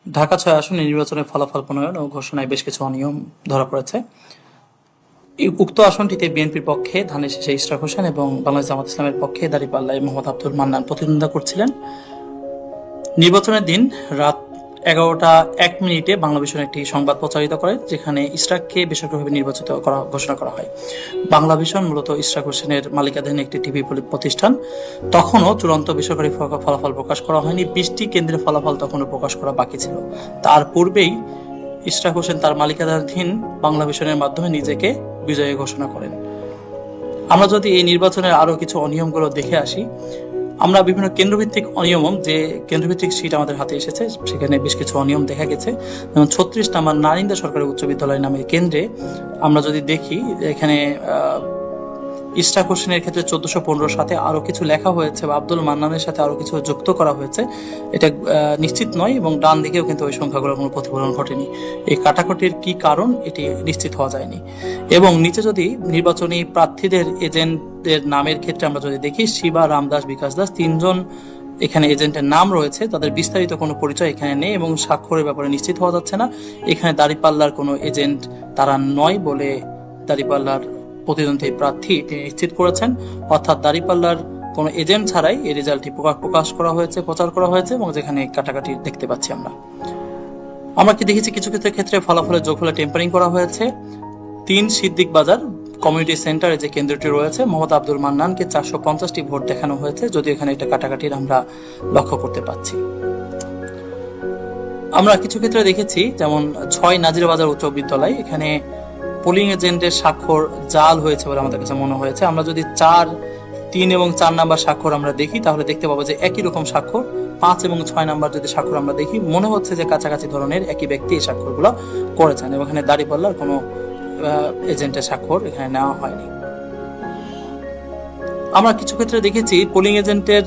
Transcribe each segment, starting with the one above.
ঢাকা ৬ আসনে নির্বাচনের ফলাফল প্রণয়ন ও ঘোষণায় বেশ কিছু অনিয়ম ধরা পড়েছে। উক্ত আসনটিতে বিএনপির পক্ষে ধানের শীষে ইশরাক হোসেন এবং বাংলাদেশ জামাত ইসলামের পক্ষে দাঁড়িপাল্লায় মোহাম্মদ আব্দুল মান্নান প্রতিদ্বন্দ্বিতা করছিলেন। নির্বাচনের দিন রাত ১১টা ১ মিনিটে বাংলাভিশন একটি সংবাদ প্রচারিত করে, যেখানে ইশরাককে বেসরকারিভাবে নির্বাচিত করা ঘোষণা করা হয়। বাংলাভিশন মূলত ইশরাক হোসেনের মালিকানাধীন একটি টিভি প্রতিষ্ঠান। তখনও চূড়ান্ত বেসরকারি ফলাফল প্রকাশ করা হয়নি। ২০টি কেন্দ্রের ফলাফল তখনও প্রকাশ করা বাকি ছিল। তার পূর্বেই ইশরাক হোসেন তার মালিকানাধীন বাংলাভিশনের মাধ্যমে নিজেকে বিজয়ী ঘোষণা করেন। আমরা যদি এই নির্বাচনের আরো কিছু অনিয়মগুলো দেখে আসি, আমরা বিভিন্ন কেন্দ্রভিত্তিক অনিয়ম, যে কেন্দ্রভিত্তিক সিট আমাদের হাতে এসেছে সেখানে বেশ কিছু অনিয়ম দেখা গেছে। যেমন ৩৬ নম্বর নারিন্দা সরকারি উচ্চ বিদ্যালয় নামের কেন্দ্রে আমরা যদি দেখি, এখানে ইশরাক হোসেনের ক্ষেত্রে ১৪১৫ সাথে আরো কিছু লেখা হয়েছে বা আব্দুল মান্নানের সাথে আরো কিছু যুক্ত করা হয়েছে, এটা নিশ্চিত নয় এবং ডান দিকেও কিন্তু ওই সংখ্যাগুলোর কোনো প্রতিফলন ঘটেনি। এই কাটাকুটির কি কারণ এটি নিশ্চিত হওয়া যায়নি। এবং নিচে যদি নির্বাচনী প্রার্থীদের এজেন্টদের নামের ক্ষেত্রে আমরা যদি দেখি, শিবা, রামদাস, বিকাশ দাস, তিনজন এখানে এজেন্টের নাম রয়েছে, তাদের বিস্তারিত কোনো পরিচয় এখানে নেই এবং স্বাক্ষরের ব্যাপারে নিশ্চিত হওয়া যাচ্ছে না। এখানে দাঁড়িপাল্লার কোনো এজেন্ট তারা নয় বলে দাঁড়িপাল্লার প্রতিদ্বন্দ্বী প্রার্থী তিনি নিশ্চিত করেছেন। অর্থাৎ দাঁড়িপাল্লার কোনো এজেন্ট ছাড়াই এই রেজাল্টটি প্রকাশ করা হয়েছে, প্রচার করা হয়েছে এবং যেখানে কাটাকাটি দেখতে পাচ্ছি আমরা কি দেখেছি, কিছু ক্ষেত্রে ফলাফলের যোগফলে টেম্পারিং করা হয়েছে। ৩ সিদ্দিক বাজার কমিউনিটি সেন্টারে যে কেন্দ্রটি রয়েছে, মোহাম্মদ আব্দুল মান্নানকে ৪৫০টি ভোট দেখানো হয়েছে, যদি এখানে একটা কাটাকাটির আমরা লক্ষ্য করতে পাচ্ছি। আমরা কিছু ক্ষেত্রে দেখেছি, যেমন ৬ নাজিরাবাজার উচ্চ বিদ্যালয়, এখানে পোলিং এজেন্টের স্বাক্ষর জাল হয়েছে বলে আমাদের কাছে মনে হয়েছে। আমরা যদি ৪, ৩ এবং ৪ নাম্বার স্বাক্ষর আমরা দেখি, তাহলে দেখতে পাবো যে একই রকম স্বাক্ষর। ৫ এবং ৬ নাম্বার যদি স্বাক্ষর আমরা দেখি, মনে হচ্ছে যে কাছাকাছি ধরনের একই ব্যক্তি এই স্বাক্ষরগুলো করেছেন এবং এখানে দাঁড়িপাল্লার কোনো এজেন্টের স্বাক্ষর এখানে নেওয়া হয়নি। আমরা কিছু ক্ষেত্রে দেখেছি পোলিং এজেন্টের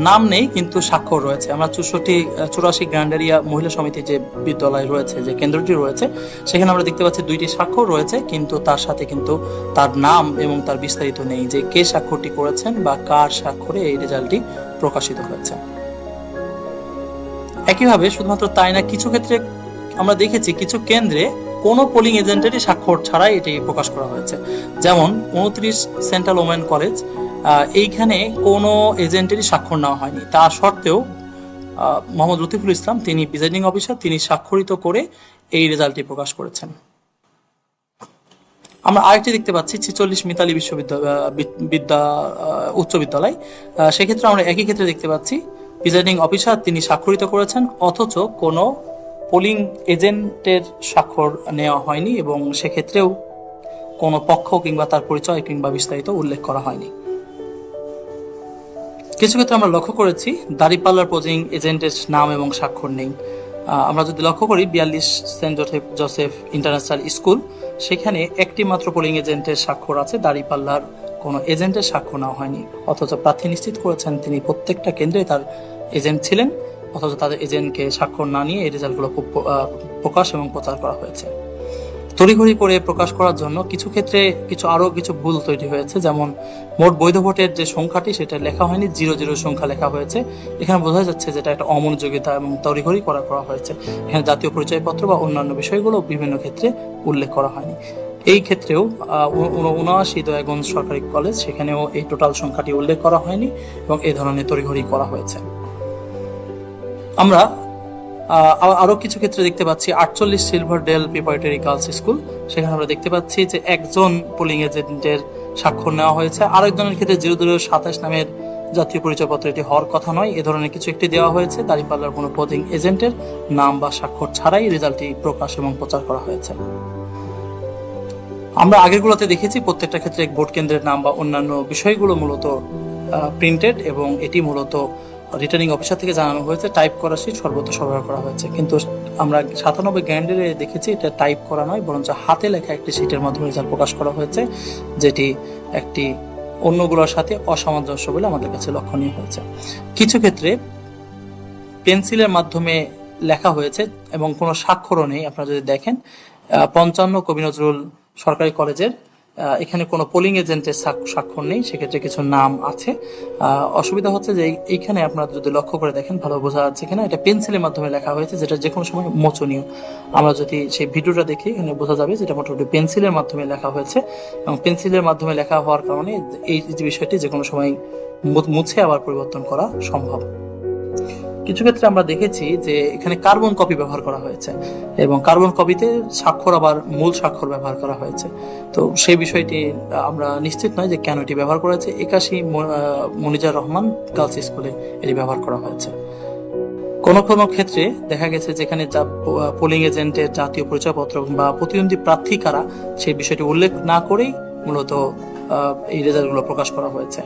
নাম নেই কিন্তু স্বাক্ষর রয়েছে। আমরা ৮৪ গ্র্যান্ডেরিয়া মহিলা সমিতি যে বিদ্যালয় রয়েছে, যে কেন্দ্রটি রয়েছে, সেখানে আমরা দেখতে পাচ্ছি ২টি স্বাক্ষর রয়েছে, কিন্তু তার সাথে কিন্তু তার নাম এবং তার বিস্তারিত নেই, যে কে স্বাক্ষরটি করেছেন বা কার স্বাক্ষরে এই রেজাল্টটি প্রকাশিত হয়েছে। একইভাবে শুধুমাত্র তাই না, কিছু ক্ষেত্রে আমরা দেখেছি কিছু কেন্দ্রে কোনো পোলিং এজেন্টেরই স্বাক্ষর ছাড়াই এটি প্রকাশ করা হয়েছে। যেমন ২৯ সেন্ট্রাল ওমেন কলেজ, এইখানে কোনো এজেন্টেরই স্বাক্ষর নেওয়া হয়নি। তা সত্ত্বেও মোহাম্মদ লতিফুল ইসলাম, তিনি প্রিজাইডিং অফিসার, তিনি স্বাক্ষরিত করে এই রেজাল্টটি প্রকাশ করেছেন। আমরা আরেকটি দেখতে পাচ্ছি ৪৬ মিতালি উচ্চ বিদ্যালয়, সেক্ষেত্রে আমরা একই ক্ষেত্রে দেখতে পাচ্ছি প্রিজাইডিং অফিসার তিনি স্বাক্ষরিত করেছেন, অথচ কোনো পোলিং এজেন্টের স্বাক্ষর নেওয়া হয়নি এবং সেক্ষেত্রেও কোনো পক্ষ কিংবা তার পরিচয় কিংবা বিস্তারিত উল্লেখ করা হয়নি। কিছু ক্ষেত্রে আমরা লক্ষ্য করেছি দাঁড়িপাল্লার পোলিং এজেন্টের নাম এবং স্বাক্ষর নেই। আমরা যদি লক্ষ্য করি ৪২ সেন্ট জোসেফ ইন্টারন্যাশনাল স্কুল, সেখানে একটি মাত্র পোলিং এজেন্টের স্বাক্ষর আছে, দাঁড়িপাল্লার কোনো এজেন্টের স্বাক্ষর নেওয়া হয়নি। অথচ প্রার্থী নিশ্চিত করেছেন তিনি প্রত্যেকটা কেন্দ্রে তার এজেন্ট ছিলেন, অথচ তাদের এজেন্টকে স্বাক্ষর না নিয়ে এই রেজাল্টগুলো প্রকাশ এবং প্রচার করা হয়েছে। তড়িঘড়ি করে প্রকাশ করার জন্য কিছু ক্ষেত্রে আরো কিছু ভুল তৈরি হয়েছে। যেমন মোট বৈধ ভোটের যে সংখ্যাটি সেটা লেখা হয়নি, ০০ সংখ্যা লেখা হয়েছে। এখানে বোঝা যাচ্ছে যেটা একটা অমনোযোগিতা এবং তড়িঘড়ি করা হয়েছে। এখানে জাতীয় পরিচয়পত্র বা অন্যান্য বিষয়গুলো বিভিন্ন ক্ষেত্রে উল্লেখ করা হয়নি। এই ক্ষেত্রেও ৭৯ দয়াগঞ্জ সরকারি কলেজ, সেখানেও এই টোটাল সংখ্যাটি উল্লেখ করা হয়নি এবং এই ধরনের তড়িঘড়ি করা হয়েছে। আমরা আরো কিছু ক্ষেত্রে দেখতে পাচ্ছি ৪৮ Silver Dale preparatory girls school, সেখানে আমরা দেখতে পাচ্ছি যে একজন পোলিং এজেন্টের স্বাক্ষর নেওয়া হয়েছে। আরেকজনের ক্ষেত্রে ০০২৭ নামের জাতীয় পরিচয়পত্র, এটি হওয়ার কথা নয়, এ ধরনের কিছু একটি দেওয়া হয়েছে। দাঁড়িপাল্লার কোনো পোলিং এজেন্টের নাম বা স্বাক্ষর ছাড়াই রেজাল্টটি প্রকাশ এবং প্রচার করা হয়েছে। আমরা আগেরগুলোতে দেখেছি প্রত্যেকটা ক্ষেত্রে ভোট কেন্দ্রের নাম বা অন্যান্য বিষয়গুলো মূলত প্রিন্টেড এবং এটি মূলত রিটার্নিং অফিসার থেকে জানানো হয়েছে, টাইপ করা সিট সর্বত্র সরবরাহ করা হয়েছে। কিন্তু আমরা ৯৭ গ্র্যান্ডেরে দেখেছি এটা টাইপ করা নয়, বরঞ্চ হাতে লেখা একটি সিটের মাধ্যমে রেজাল্ট প্রকাশ করা হয়েছে, যেটি একটি অন্যগুলোর সাথে অসামঞ্জস্য বলে আমাদের কাছে লক্ষণীয় হয়েছে। কিছু ক্ষেত্রে পেন্সিলের মাধ্যমে লেখা হয়েছে এবং কোনো স্বাক্ষরও নেই। আপনারা যদি দেখেন ৫৫ কবি নজরুল সরকারি কলেজের এখানে কোনো পোলিং এজেন্টের স্বাক্ষর নেই, সেক্ষেত্রে কিছু নাম আছে। অসুবিধা হচ্ছে যে এইখানে আপনারা যদি লক্ষ্য করে দেখেন ভালো বোঝা যাচ্ছে কিনা, এটা পেন্সিলের মাধ্যমে লেখা হয়েছে, যেটা যে কোনো সময় মোচনীয়। আমরা যদি সেই ভিডিওটা দেখি এখানে বোঝা যাবে যেটা মোটামুটি পেন্সিলের মাধ্যমে লেখা হয়েছে, এবং পেন্সিলের মাধ্যমে লেখা হওয়ার কারণে এই যে বিষয়টি যে কোনো সময় মুছে আবার পরিবর্তন করা সম্ভব। কিছু ক্ষেত্রে আমরা দেখেছি যে এখানে কার্বন কপি ব্যবহার করা হয়েছে, এবং কার্বন কপিতে স্বাক্ষর আবার মূল স্বাক্ষর ব্যবহার করা হয়েছে। তো সেই বিষয়টি আমরা নিশ্চিত নয় যে কেন এটি ব্যবহার করা হয়েছে। 81 মনিজার রহমান গার্লস স্কুলে এটি ব্যবহার করা হয়েছে। কোনো কোনো ক্ষেত্রে দেখা গেছে যেখানে পোলিং এজেন্টের জাতীয় পরিচয়পত্র বা প্রতিদ্বন্দ্বী প্রার্থী কারা সেই বিষয়টি উল্লেখ না করেই মূলত এই রেজাল্টগুলো প্রকাশ করা হয়েছে।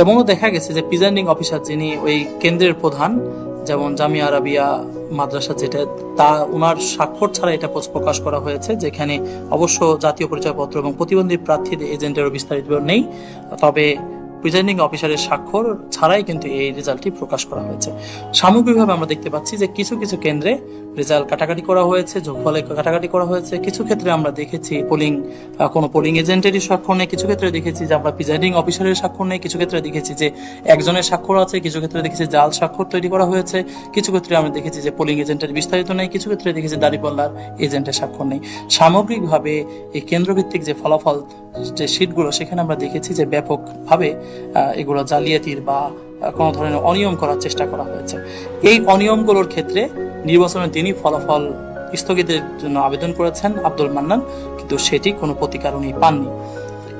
এমনও দেখা গেছে যে প্রিজাইডিং অফিসার যিনি ওই কেন্দ্রের প্রধান, যেমন জামিয়া আরাবিয়া মাদ্রাসা যেটা, ওনার স্বাক্ষর ছাড়া এটা প্রকাশ করা হয়েছে, যেখানে অবশ্য জাতীয় পরিচয়পত্র এবং প্রতিবন্ধী প্রার্থীদের এজেন্টেরও বিস্তারিত নেই, তবে প্রিজাইডিং অফিসারের স্বাক্ষর ছাড়াই কিন্তু এই রেজাল্টটি প্রকাশ করা হয়েছে। সামগ্রিকভাবে আমরা দেখতে পাচ্ছি যে কিছু কিছু কেন্দ্রে রেজাল্ট কাটাকাটি করা হয়েছে, যোগফলে কাটাকাটি করা হয়েছে। কিছু ক্ষেত্রে আমরা দেখেছি কোনো পোলিং এজেন্টেরই স্বাক্ষর নেই, কিছু ক্ষেত্রে দেখেছি যে আমরা প্রিজাইডিং অফিসারের স্বাক্ষর নেই, কিছু ক্ষেত্রে দেখেছি যে একজনের স্বাক্ষর আছে, কিছু ক্ষেত্রে দেখেছি জাল স্বাক্ষর তৈরি করা হয়েছে, কিছু ক্ষেত্রে আমরা দেখেছি যে পোলিং এজেন্টের বিস্তারিত নেই, কিছু ক্ষেত্রে দেখেছি দাঁড়িপাল্লার এজেন্টের স্বাক্ষর নেই। সামগ্রিকভাবে এই কেন্দ্রভিত্তিক যে ফলাফল যে শীটগুলো, সেখানে আমরা দেখেছি যে ব্যাপকভাবে এগুলো জালিয়াতির বা কোনো ধরনের অনিয়ম করার চেষ্টা করা হয়েছে। এই অনিয়মগুলোর ক্ষেত্রে নির্বাচনের দিনই ফলাফল স্থগিতের জন্য আবেদন করেছেন আব্দুল মান্নান, কিন্তু সেটি কোনো প্রতিকার উনি পাননি।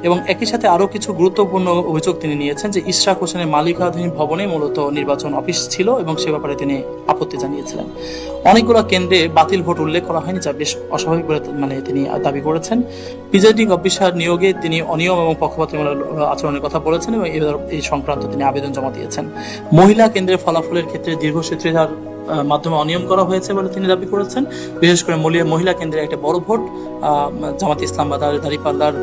এবং একই সাথে আরো কিছু গুরুত্বপূর্ণ অভিযোগ তিনি নিয়েছেন যে ইশরাক হোসেনের মালিকানাধীন ভবনে মূলত নির্বাচন অফিস ছিল, এবং সে ব্যাপারে তিনি আপত্তি জানিয়েছিলেন। অনেকগুলো কেন্দ্রে বাতিল ভোট উল্লেখ করা হয়নি, যা বেশ অস্বাভাবিক বলে তিনি দাবি করেছেন। প্রিজাইডিং অফিসার নিয়োগে তিনি অনিয়ম এবং পক্ষপাতমূলক আচরণের কথা বলেছেন, এবং এই সংক্রান্ত তিনি আবেদন জমা দিয়েছেন। মহিলা কেন্দ্রের ফলাফলের ক্ষেত্রে দীর্ঘসূত্রিতার মাধ্যমে অনিয়ম করা হয়েছে বলে তিনি দাবি করেছেন। বিশেষ করে মহিলা কেন্দ্রে একটা বড় ভোট জামাত ইসলাম বা দাঁড়িপাল্লার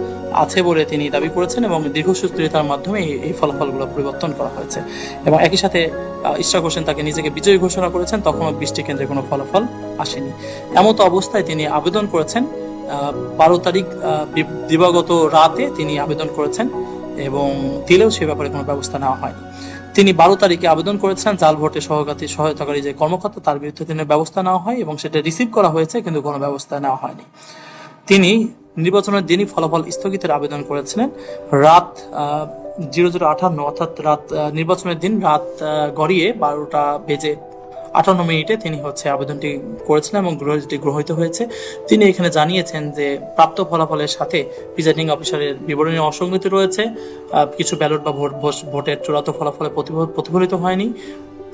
আছে বলে তিনি দাবি করেছেন, এবং দীর্ঘসূত্রিতার মাধ্যমে এই ফলাফলগুলো পরিবর্তন করা হয়েছে। এবং একই সাথে ইশরাক হোসেন তাকে নিজেকে বিজয়ী ঘোষণা করেছেন, তখনও 20টি কেন্দ্রে কোনো ফলাফল আসেনি। এমতো অবস্থায় তিনি আবেদন করেছেন 12 তারিখ দিবাগত রাতে তিনি আবেদন করেছেন, এবং দিলেও সে ব্যাপারে কোনো ব্যবস্থা নেওয়া হয়নি। তিনি 12 তারিখে আবেদন করেছেন জাল ভোটে সহায়তাকারী যে কর্মকর্তা, তার বিরুদ্ধে তিনি ব্যবস্থা নেওয়া হয়, এবং সেটা রিসিভ করা হয়েছে, কিন্তু কোনো ব্যবস্থা নেওয়া হয়নি। তিনি নির্বাচনের দিনই ফলাফল স্থগিতের আবেদন করেছিলেন রাত 00:58, অর্থাৎ নির্বাচনের দিন রাত গড়িয়ে 12:58 তিনি আবেদনটি করেছিলেন, এবং গ্রহীত হয়েছে। তিনি এখানে জানিয়েছেন যে প্রাপ্ত ফলাফলের সাথে প্রিজাইডিং অফিসারের বিবরণী অসঙ্গতি রয়েছে, কিছু ব্যালট বা ভোটের চূড়ান্ত ফলাফলে প্রতিফলিত হয়নি,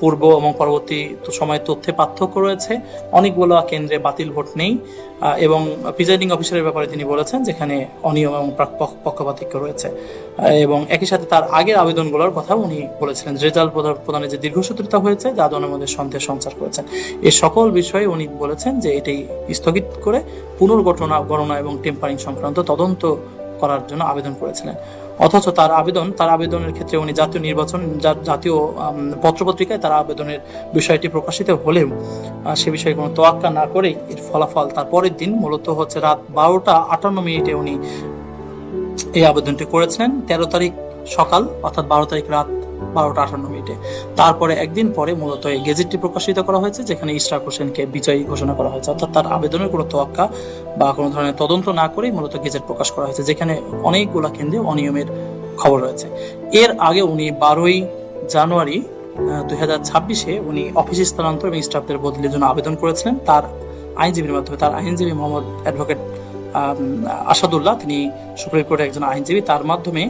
পূর্ব এবং পরবর্তী সময়ের তথ্যে পার্থক্য রয়েছে, অনেকগুলো কেন্দ্রে বাতিল ভোট নেই, এবং প্রিজাইডিং অফিসারের ব্যাপারে তিনি বলেছেন যেখানে অনিয়ম এবং পক্ষপাতিত্ব রয়েছে। এবং একই সাথে তার আগের আবেদনগুলোর কথা উনি বলেছিলেন, রেজাল্ট প্রদানে যে দীর্ঘসূত্রিতা হয়েছে যা জনের মধ্যে সন্দেহ সঞ্চার করেছেন। এই সকল বিষয়ে উনি বলেছেন যে এটি স্থগিত করে পুনর্গণনা এবং টেম্পারিং সংক্রান্ত তদন্ত করার জন্য আবেদন করেছিলেন। অথচ তার আবেদনের ক্ষেত্রে উনি জাতীয় পত্রপত্রিকায় তার আবেদনের বিষয়টি প্রকাশিত হলেও সে বিষয়ে কোনো তোয়াক্কা না করেই এর ফলাফল তার পরের দিন মূলত রাত 12:58 উনি এই আবেদনটি করেছিলেন। 13 তারিখ সকাল, অর্থাৎ 12 তারিখ রাত 12:58। তারপরে একদিন পরে মূলত এই গেজেটটি প্রকাশিত করা হয়েছে, যেখানে ইশরাক হোসেনকে বিজয়ী ঘোষণা করা হয়েছে, অর্থাৎ তার আবেদনের কোনো তোয়াক্কা বা কোনো ধরনের তদন্ত না করেই মূলত গেজেট প্রকাশ করা হয়েছে, যেখানে অনেকগুলো কেন্দ্রে অনিয়মের খবর রয়েছে। এর আগে উনি 12 জানুয়ারি 2026 উনি অফিস স্থানান্তর এবং স্টাফদের বদলির জন্য আবেদন করেছিলেন তার আইনজীবীর মাধ্যমে। তার আইনজীবী মোহাম্মদ অ্যাডভোকেট আসাদুল্লাহ, তিনি সুপ্রিম কোর্টের একজন আইনজীবী, তার মাধ্যমে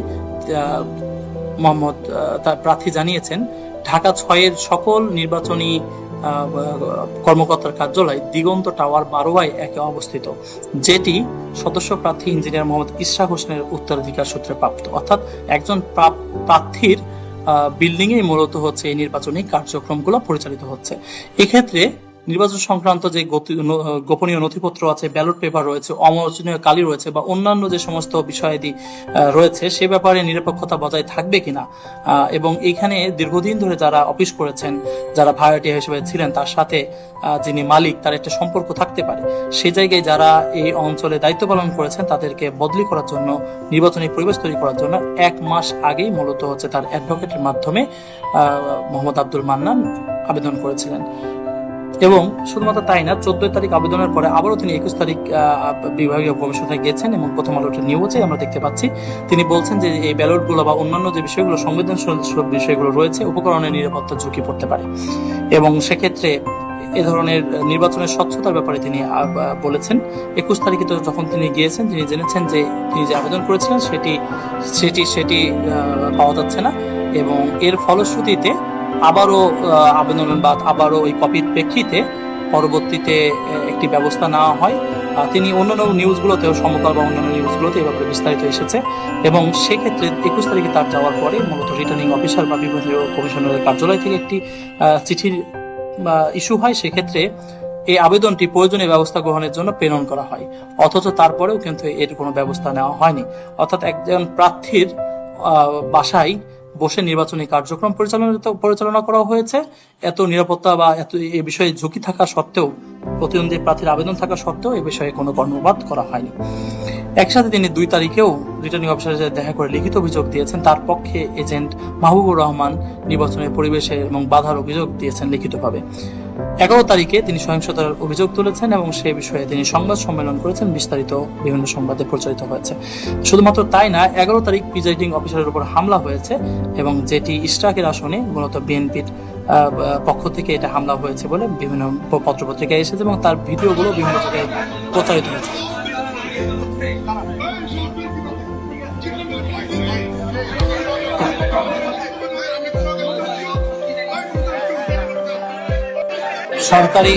তার প্রার্থী জানিয়েছেন ঢাকা 6-এর সকল নির্বাচনী কর্মকর্তার কার্যালয় দিগন্ত টাওয়ার 12/1 অবস্থিত, যেটি সদস্য প্রার্থী ইঞ্জিনিয়ার মোহাম্মদ ইশরাক হোসেনের উত্তরাধিকার সূত্রে প্রাপ্ত। অর্থাৎ একজন প্রার্থীর বিল্ডিং এ মূলত এই নির্বাচনী কার্যক্রমগুলো পরিচালিত হচ্ছে। এক্ষেত্রে নির্বাচন সংক্রান্ত যে গোপনীয় নথিপত্র আছে, ব্যালট পেপার রয়েছে, অমোচনীয় কালি রয়েছে বা অন্যান্য যে সমস্ত বিষয়াদি রয়েছে সে ব্যাপারে নিরপেক্ষতা বজায় থাকবে কিনা, এবং এখানে দীর্ঘদিন ধরে যারা অফিস করেছেন, যারা ভাড়াটিয়া হিসেবে ছিলেন, তার সাথে যিনি মালিক তার একটা সম্পর্ক থাকতে পারে। সেই জায়গায় যারা এই অঞ্চলে দায়িত্ব পালন করেছেন তাদেরকে বদলি করার জন্য, নির্বাচনী পরিবেশ তৈরি করার জন্য 1 মাস আগেই মূলত হচ্ছে তার অ্যাডভোকেটের মাধ্যমে মোহাম্মদ আব্দুল মান্নান আবেদন করেছিলেন। এবং শুধুমাত্র তাই না, 14 তারিখ আবেদনের পরে আবারও তিনি 21 তারিখ বিভাগীয় কমিশনে গেছেন এবং প্রথম আলোর নিউজে আমরা দেখতে পাচ্ছি তিনি বলছেন যে এই ব্যালটগুলো বা অন্যান্য যে বিষয়গুলো, সংবেদনশীল বিষয়গুলো রয়েছে, উপকরণের নিরাপত্তা ঝুঁকি পড়তে পারে এবং সেক্ষেত্রে এ ধরনের নির্বাচনের স্বচ্ছতার ব্যাপারে তিনি বলেছেন। 21 তারিখে তো যখন তিনি গিয়েছেন, তিনি জেনেছেন যে তিনি যে আবেদন করেছিলেন সেটি পাওয়া যাচ্ছে না এবং এর ফলশ্রুতিতে আবারও আবেদনের বাদ আবারও ওই কপির প্রেক্ষিতে পরবর্তীতে একটি ব্যবস্থা নেওয়া হয়। তিনি অন্যান্য নিউজগুলোতেও, সমকাল বা অন্যান্য নিউজগুলোতে এই ব্যাপারে বিস্তারিত এসেছে এবং সেক্ষেত্রে 21 তারিখে তার যাওয়ার পরে মূলত রিটার্নিং অফিসার বা বিভাগীয় কমিশনারের কার্যালয় থেকে একটি চিঠির ইস্যু হয়। সেক্ষেত্রে এই আবেদনটি প্রয়োজনীয় ব্যবস্থা গ্রহণের জন্য প্রেরণ করা হয়, অথচ তারপরেও কিন্তু এর কোনো ব্যবস্থা নেওয়া হয়নি। অর্থাৎ একজন প্রার্থীর বাসায় বসে নির্বাচনী কার্যক্রম পরিচালনা করা হয়েছে, এত নিরাপত্তা বা এত এ বিষয়ে ঝুঁকি থাকা সত্ত্বেও, প্রতিদ্বন্দ্বী প্রার্থীর আবেদন থাকা সত্ত্বেও এ বিষয়ে কোনো কর্ণপাত করা হয়নি। একসাথে তিনি 2 তারিখেও রিটার্নিং অফিসারের সাথে দেখা করে লিখিত অভিযোগ দিয়েছেন। তার পক্ষে এজেন্ট মাহবুবুর রহমান নির্বাচনের পরিবেশে এবং বাধার অভিযোগ দিয়েছেন লিখিতভাবে। 11 তারিখে তিনি সহিংসতার অভিযোগ তুলেছেন এবং সে বিষয়ে তিনি সংবাদ সম্মেলন করেছেন, বিস্তারিত বিভিন্ন সংবাদে প্রচারিত হয়েছে। শুধুমাত্র তাই না, 11 তারিখ প্রিজাইডিং অফিসারের উপর হামলা হয়েছে এবং যেটি ইশরাকের আসনে মূলত বিএনপির পক্ষ থেকে এটা হামলা হয়েছে বলে বিভিন্ন পত্রপত্রিকায় এসেছে এবং তার ভিডিওগুলো বিভিন্ন জায়গায় প্রচারিত হয়েছে। সরকারি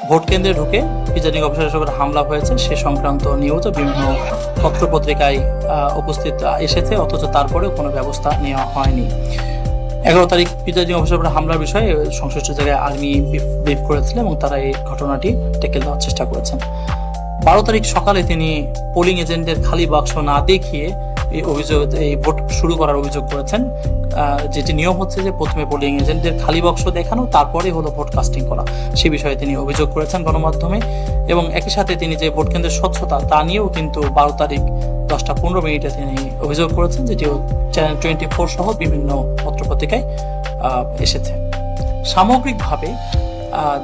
ভোট কেন্দ্রে ঢুকে প্রিজাইডিং অফিসারের উপর হামলা হয়েছে সে সংক্রান্ত নিউজও বিভিন্ন পত্রপত্রিকায় উপস্থিত এসেছে, অথচ তারপরেও কোনো ব্যবস্থা নেওয়া হয়নি। 11 তারিখ প্রিজাইডিং অফিসারের উপর হামলার বিষয়ে সংশ্লিষ্ট জায়গায় আর্মি ব্রিফ করেছিল এবং তারা এই ঘটনাটি টেকেল দেওয়ার চেষ্টা করেছেন। 12 তারিখ সকালে তিনি পোলিং এজেন্টদের খালি বাক্স না দেখিয়ে এই ভোট শুরু করার অভিযোগ করেছেন, যেটি নিয়ম হচ্ছে যে প্রথমে পোলিং এজেন্টদের খালি বাক্স দেখানো, তারপরে হলো ভোট কাস্টিং করা। সে বিষয়ে তিনি অভিযোগ করেছেন গণমাধ্যমে এবং একই সাথে তিনি যে ভোট কেন্দ্রের স্বচ্ছতা তা নিয়েও কিন্তু 12 তারিখ 10:15 তিনি অভিযোগ করেছেন, যেটিও চ্যানেল 24 সহ বিভিন্ন পত্রপত্রিকায় এসেছে। সামগ্রিকভাবে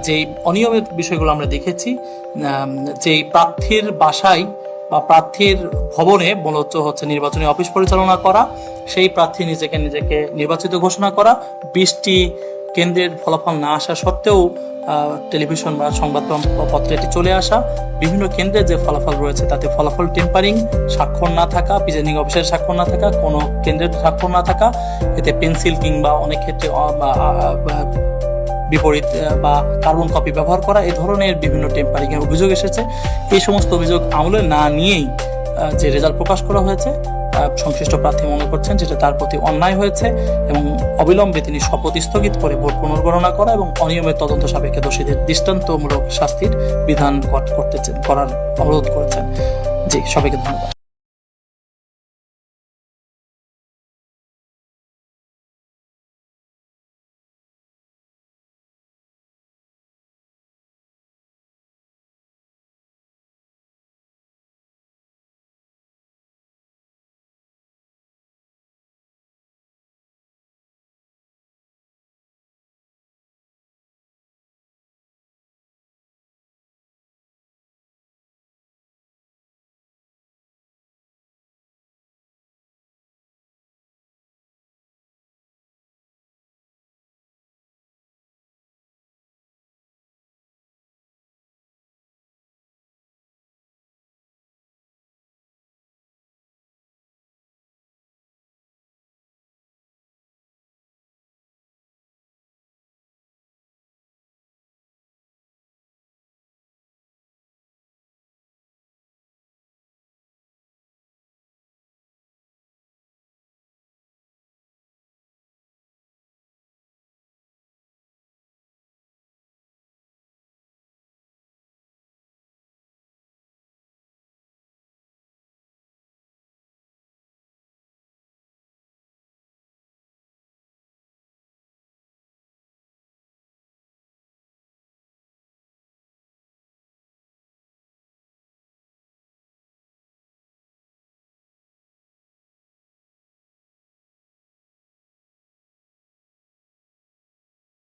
যে অনিয়মের বিষয়গুলো আমরা দেখেছি, যে প্রার্থীর বাসায় বা প্রার্থীর ভবনে মূলত হচ্ছে নির্বাচনী অফিস পরিচালনা করা, সেই প্রার্থী নিজেকে নির্বাচিত ঘোষণা করা, 20টি কেন্দ্রের ফলাফল না আসা সত্ত্বেও টেলিভিশন বা সংবাদপত্রে এটি চলে আসা, বিভিন্ন কেন্দ্রে যে ফলাফল রয়েছে তাতে ফলাফল টেম্পারিং, স্বাক্ষর না থাকা, প্রিজাইডিং অফিসারের স্বাক্ষর না থাকা, কোনো কেন্দ্রের স্বাক্ষর না থাকা, এতে পেন্সিল কিংবা অনেক ক্ষেত্রে বিপরীত বা কার্বন কপি ব্যবহার করা, এই ধরনের বিভিন্ন টেম্পারিং এর অভিযোগ এসেছে। এই সমস্ত অভিযোগ আমলে না নিয়েই যে রেজাল্ট প্রকাশ করা হয়েছে, সংশ্লিষ্ট প্রার্থী মনে করছেন যেটা তার প্রতি অন্যায় হয়েছে এবং অবিলম্বে তিনি শপথ স্থগিত করে ভোট পুনর্গণনা করা এবং অনিয়মের তদন্ত সাপেক্ষে দোষীদের দৃষ্টান্তমূলক শাস্তির বিধান করার অনুরোধ করেছেন। জি, সবাইকে ধন্যবাদ।